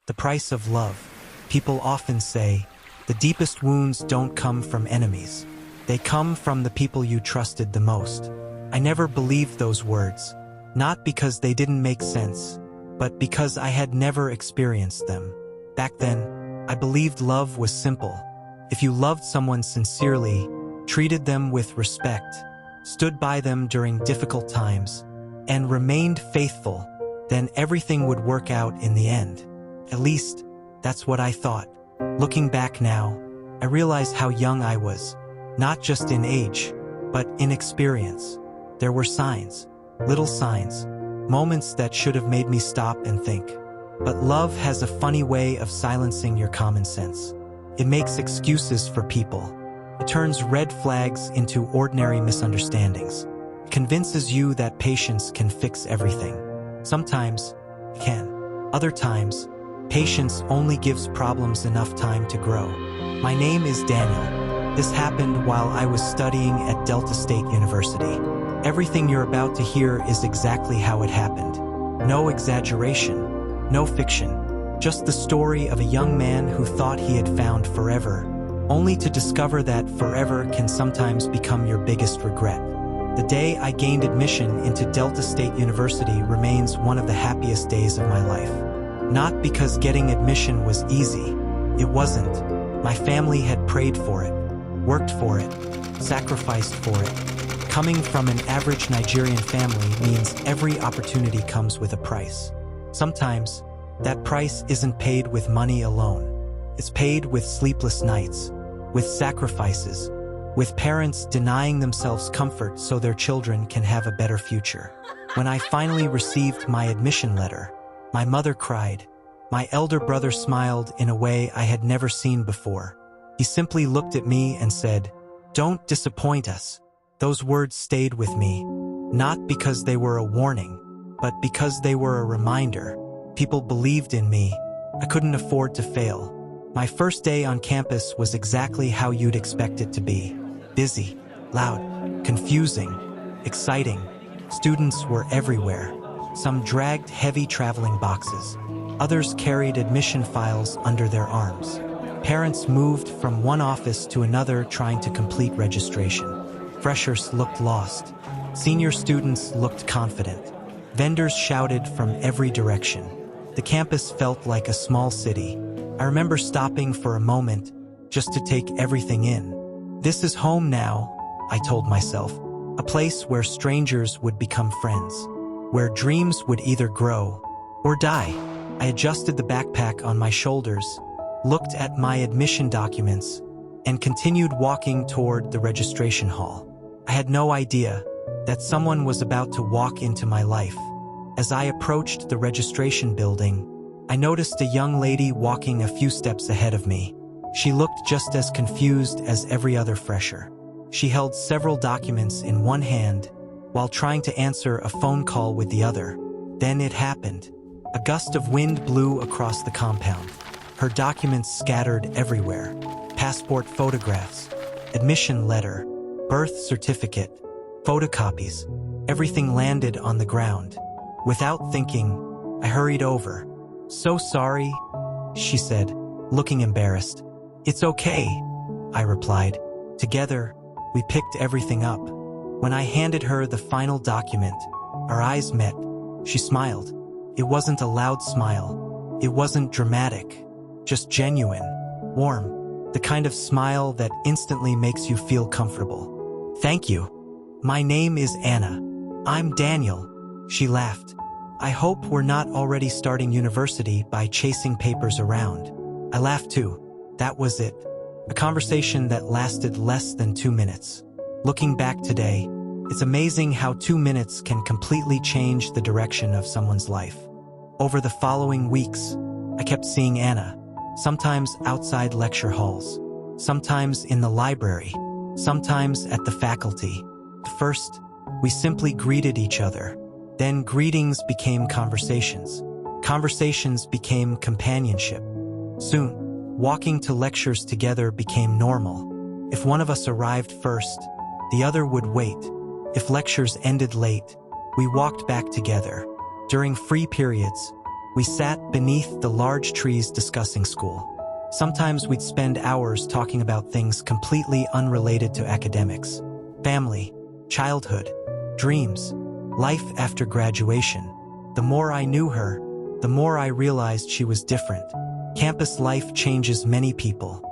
The price of love. People often say, the deepest wounds don't come from enemies. They come from the people you trusted the most. I never believed those words, not because they didn't make sense, but because I had never experienced them. Back then, I believed love was simple. If you loved someone sincerely, treated them with respect, stood by them during difficult times, and remained faithful, then everything would work out in the end. At least, that's what I thought. Looking back now, I realize how young I was, not just in age, but in experience. There were signs, little signs, moments that should have made me stop and think. But love has a funny way of silencing your common sense. It makes excuses for people. It turns red flags into ordinary misunderstandings. It convinces you that patience can fix everything. Sometimes, it can. Other times, patience only gives problems enough time to grow. My name is Daniel. This happened while I was studying at Delta State University. Everything you're about to hear is exactly how it happened. No exaggeration, no fiction, just the story of a young man who thought he had found forever, only to discover that forever can sometimes become your biggest regret. The day I gained admission into Delta State University remains one of the happiest days of my life. Not because getting admission was easy. It wasn't. My family had prayed for it, worked for it, sacrificed for it. Coming from an average Nigerian family means every opportunity comes with a price. Sometimes, that price isn't paid with money alone. It's paid with sleepless nights, with sacrifices, with parents denying themselves comfort so their children can have a better future. When I finally received my admission letter, my mother cried. My elder brother smiled in a way I had never seen before. He simply looked at me and said, "Don't disappoint us." Those words stayed with me, not because they were a warning, but because they were a reminder. People believed in me. I couldn't afford to fail. My first day on campus was exactly how you'd expect it to be. Busy, loud, confusing, exciting. Students were everywhere. Some dragged heavy traveling boxes. Others carried admission files under their arms. Parents moved from one office to another trying to complete registration. Freshers looked lost. Senior students looked confident. Vendors shouted from every direction. The campus felt like a small city. I remember stopping for a moment just to take everything in. This is home now, I told myself. A place where strangers would become friends, where dreams would either grow or die. I adjusted the backpack on my shoulders, looked at my admission documents, and continued walking toward the registration hall. I had no idea that someone was about to walk into my life. As I approached the registration building, I noticed a young lady walking a few steps ahead of me. She looked just as confused as every other fresher. She held several documents in one hand while trying to answer a phone call with the other. Then it happened. A gust of wind blew across the compound. Her documents scattered everywhere. Passport photographs, admission letter, birth certificate, photocopies. Everything landed on the ground. Without thinking, I hurried over. "So sorry," she said, looking embarrassed. "It's okay," I replied. Together, we picked everything up. When I handed her the final document, our eyes met. She smiled. It wasn't a loud smile. It wasn't dramatic. Just genuine, warm, the kind of smile that instantly makes you feel comfortable. "Thank you. My name is Anna. I'm Daniel," she laughed. "I hope we're not already starting university by chasing papers around." I laughed too. That was it. A conversation that lasted less than 2 minutes. Looking back today, it's amazing how 2 minutes can completely change the direction of someone's life. Over the following weeks, I kept seeing Anna, sometimes outside lecture halls, sometimes in the library, sometimes at the faculty. At first, we simply greeted each other. Then greetings became conversations. Conversations became companionship. Soon, walking to lectures together became normal. If one of us arrived first, the other would wait. If lectures ended late, we walked back together. During free periods, We sat beneath the large trees discussing school. Sometimes we'd spend hours talking about things completely unrelated to academics. Family, childhood, dreams, life after graduation. The more I knew her, the more I realized she was different. Campus life changes many people.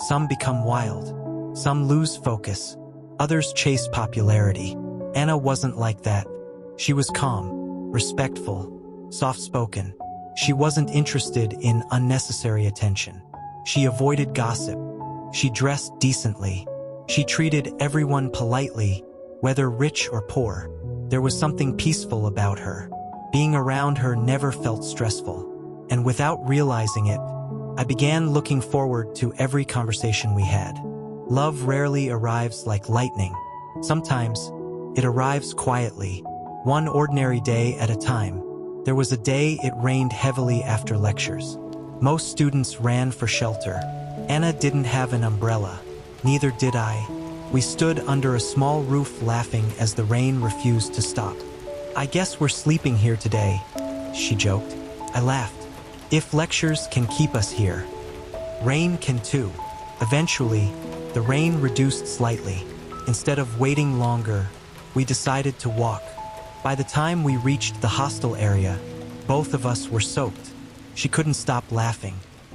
Some become wild. Some lose focus. Others chase popularity. Anna wasn't like that. She was calm, respectful, soft-spoken. She wasn't interested in unnecessary attention. She avoided gossip. She dressed decently. She treated everyone politely, whether rich or poor. There was something peaceful about her. Being around her never felt stressful. And without realizing it, I began looking forward to every conversation we had. Love rarely arrives like lightning. Sometimes, it arrives quietly, one ordinary day at a time. There was a day it rained heavily after lectures. Most students ran for shelter. Anna didn't have an umbrella. Neither did I. We stood under a small roof laughing as the rain refused to stop. "I guess we're sleeping here today," she joked. I laughed. "If lectures can keep us here, rain can too." Eventually, the rain reduced slightly. Instead of waiting longer, we decided to walk. By the time we reached the hostel area, both of us were soaked. She couldn't stop laughing.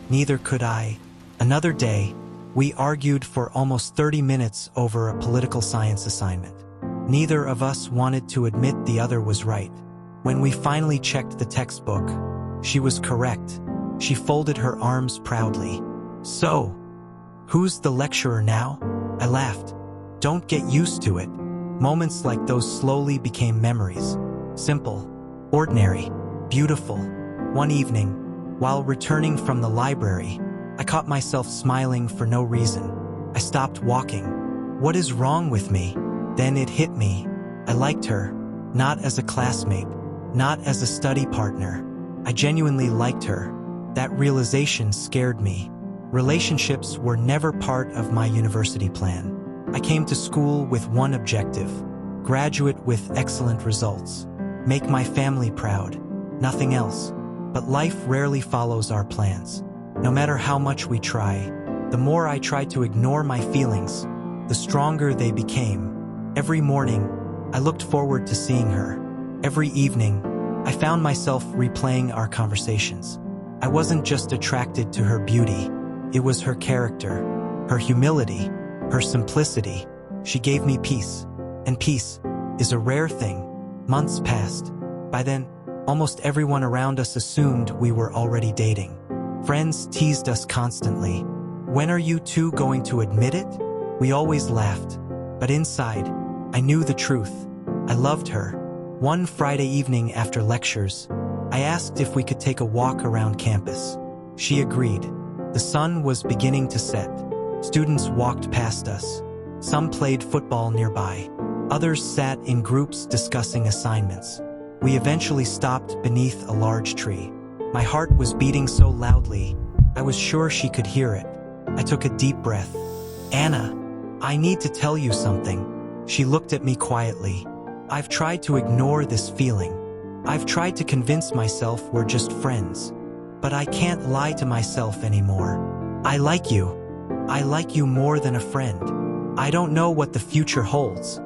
Neither could I. Another day, we argued for almost 30 minutes over a political science assignment. Neither of us wanted to admit the other was right. When we finally checked the textbook, she was correct. She folded her arms proudly. "So, who's the lecturer now?" I laughed. "Don't get used to it." Moments like those slowly became memories. Simple, ordinary, beautiful. One evening, while returning from the library, I caught myself smiling for no reason. I stopped walking. What is wrong with me? Then it hit me. I liked her, not as a classmate, not as a study partner. I genuinely liked her. That realization scared me. Relationships were never part of my university plan. I came to school with one objective: graduate with excellent results, make my family proud, nothing else. But life rarely follows our plans. No matter how much we try, the more I tried to ignore my feelings, the stronger they became. Every morning, I looked forward to seeing her. Every evening, I found myself replaying our conversations. I wasn't just attracted to her beauty, it was her character, her humility, her simplicity. She gave me peace, and peace is a rare thing. Months passed. By then, almost everyone around us assumed we were already dating. Friends teased us constantly. "When are you two going to admit it?" We always laughed, but inside, I knew the truth. I loved her. One Friday evening after lectures, I asked if we could take a walk around campus. She agreed. The sun was beginning to set. Students walked past us. Some played football nearby. Others sat in groups discussing assignments. We eventually stopped beneath a large tree. My heart was beating so loudly, I was sure she could hear it. I took a deep breath. "Anna, I need to tell you something." She looked at me quietly. "I've tried to ignore this feeling. I've tried to convince myself we're just friends. But I can't lie to myself anymore. I like you. I like you more than a friend. I don't know what the future holds,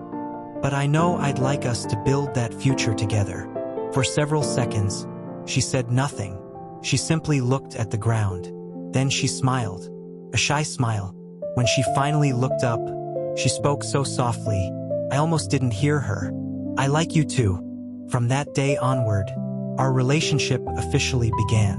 but I know I'd like us to build that future together." For several seconds, she said nothing. She simply looked at the ground. Then she smiled, a shy smile. When she finally looked up, she spoke so softly, I almost didn't hear her. "I like you too." From that day onward, our relationship officially began.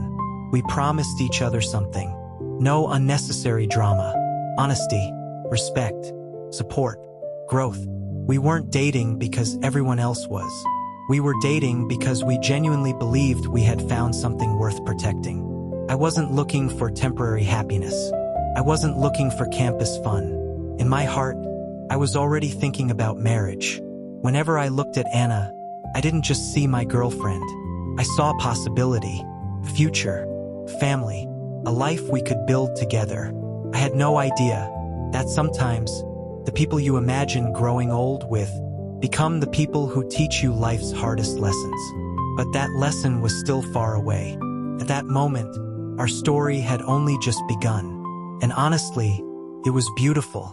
We promised each other something. No unnecessary drama. Honesty, respect, support, growth. We weren't dating because everyone else was. We were dating because we genuinely believed we had found something worth protecting. I wasn't looking for temporary happiness. I wasn't looking for campus fun. In my heart, I was already thinking about marriage. Whenever I looked at Anna, I didn't just see my girlfriend. I saw possibility, future, family, a life we could build together. I had no idea that sometimes the people you imagine growing old with become the people who teach you life's hardest lessons. But that lesson was still far away. At that moment, our story had only just begun. And honestly, it was beautiful.